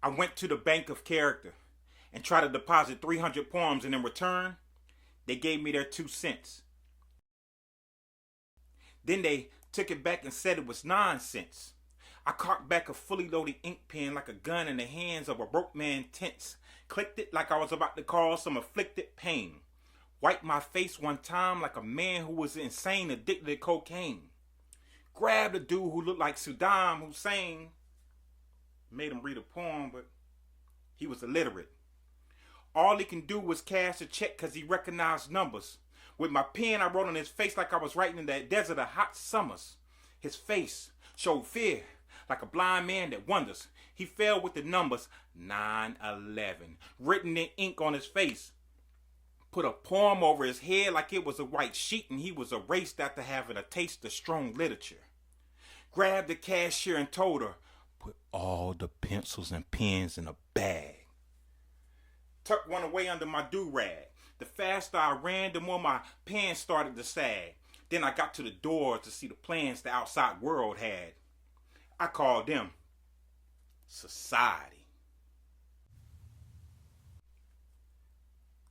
I went to the bank of character and tried to deposit 300 poems, and in return, they gave me their 2 cents. Then they took it back and said it was 9 cents. I cocked back a fully loaded ink pen like a gun in the hands of a broke man tense, clicked it like I was about to cause some afflicted pain, wiped my face one time like a man who was insane addicted to cocaine, grabbed a dude who looked like Saddam Hussein, made him read a poem, but he was illiterate. All he can do was cash a check because he recognized numbers. With my pen, I wrote on his face like I was writing in that desert of hot summers. His face showed fear, like a blind man that wonders. He fell with the numbers 9/11 written in ink on his face. Put a poem over his head like it was a white sheet, and he was erased after having a taste of strong literature. Grabbed the cashier and told her, "Put all the pencils and pens in a bag." Tucked one away under my do-rag. The faster I ran, the more my pants started to sag. Then I got to the door to see the plans the outside world had. I called them society.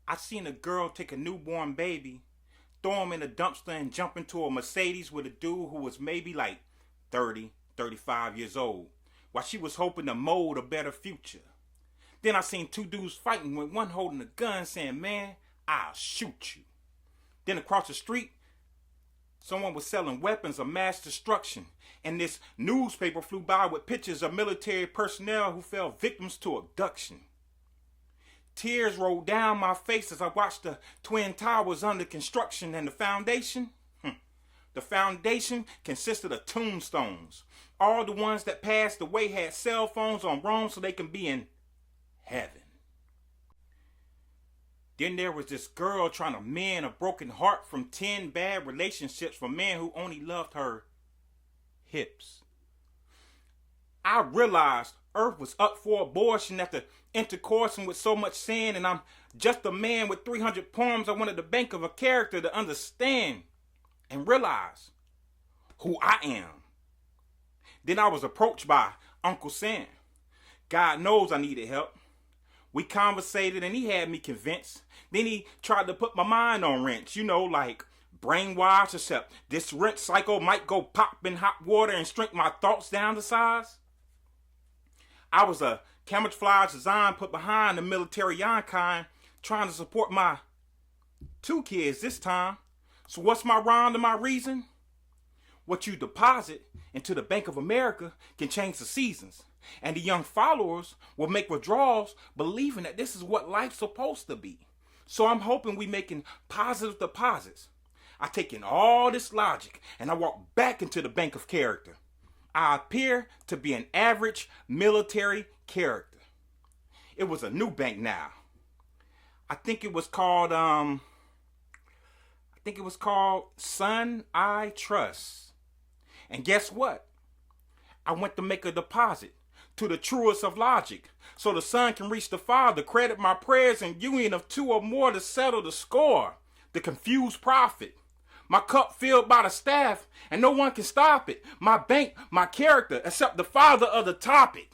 I seen a girl take a newborn baby, throw him in a dumpster, and jump into a Mercedes with a dude who was maybe like 30, 35 years old, while she was hoping to mold a better future. Then I seen 2 dudes fighting with one holding a gun saying, "Man, I'll shoot you." Then across the street, someone was selling weapons of mass destruction, and this newspaper flew by with pictures of military personnel who fell victims to abduction. Tears rolled down my face as I watched the Twin Towers under construction, and the foundation consisted of tombstones. All the ones that passed away had cell phones on Rome so they can be in heaven. Then there was this girl trying to mend a broken heart from 10 bad relationships from men who only loved her hips. I realized Earth was up for abortion after intercoursing with so much sin, and I'm just a man with 300 poems. I wanted the bank of a character to understand and realize who I am. Then I was approached by Uncle Sam. God knows I needed help. We conversated and he had me convinced. Then he tried to put my mind on wrench, like brainwash, except this wrench cycle might go pop in hot water and shrink my thoughts down to size. I was a camouflage design put behind the military icon, trying to support my 2 kids this time. So what's my rhyme to my reason? What you deposit into the Bank of America can change the seasons. And the young followers will make withdrawals believing that this is what life's supposed to be. So I'm hoping we making positive deposits. I take in all this logic and I walk back into the bank of character. I appear to be an average military character. It was a new bank now. I think it was called Sun I Trust. And guess what? I went to make a deposit to the truest of logic, so the Son can reach the Father, credit my prayers and union of 2 or more to settle the score. The confused prophet. My cup filled by the staff, and no one can stop it. My bank, my character, except the father of the topic.